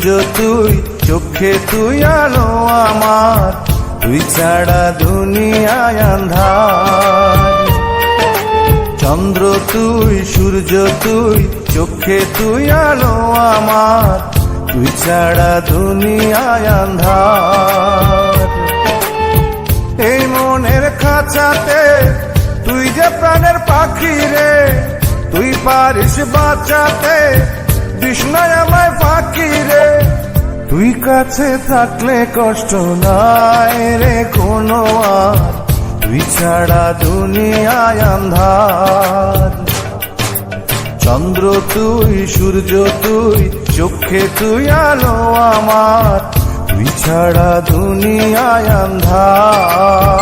সূর্য তুই, চোখে তুই আলো আমার, তুই ছাড়া দুনিয়ায় আন্ধার। চন্দ্র তুই, সূর্য তুই, চোখে তুই আলো আমার, তুই ছাড়া দুনিয়ায় আন্ধার। এই মনের খাঁচাতে তুই যে প্রাণের পাখি রে, তুই পারিস বাঁচাতে বিষ্ণায় আমায় ফাঁকি রে। তুই কাছে থাকলে কষ্ট নাই রে কোনো আর, তুই ছাড়া দুনিয়ায় আন্ধার। চন্দ্র তুই, সূর্য তুই, চোখে তুই আলো আমার, তুই ছাড়া দুনিয়ায় আন্ধার।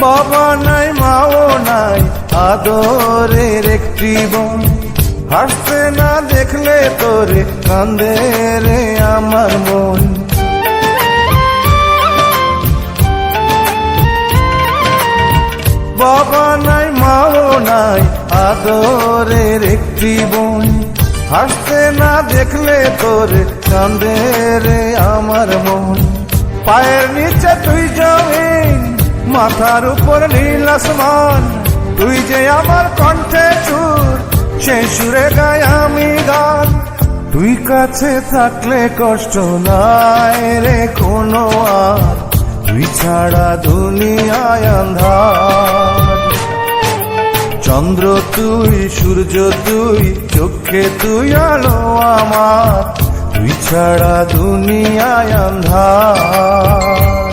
বাবা নাই, মাও নাই, আদরের একটি বোন, হাসতে না দেখলে তোরে কান্দে রে আমার মন। বাবা নাই, মাও নাই, আদরের একটি বোন, হাসতে না দেখলে তোরে কান্দে রে আমার মন। পায়ের নিচে তুই জমিন, মাথার উপর নীল আসমান, তুই যে আমার কণ্ঠে সুর, সে সুরে গাই আমি গান। তুই কাছে থাকলে কষ্ট নাই রে কোনো আর, তুই ছাড়া দুনিয়ায় আন্ধার। চন্দ্র তুই, সূর্য তুই, চোখে তুই আলো আমার, তুই ছাড়া দুনিয়ায় আন্ধার।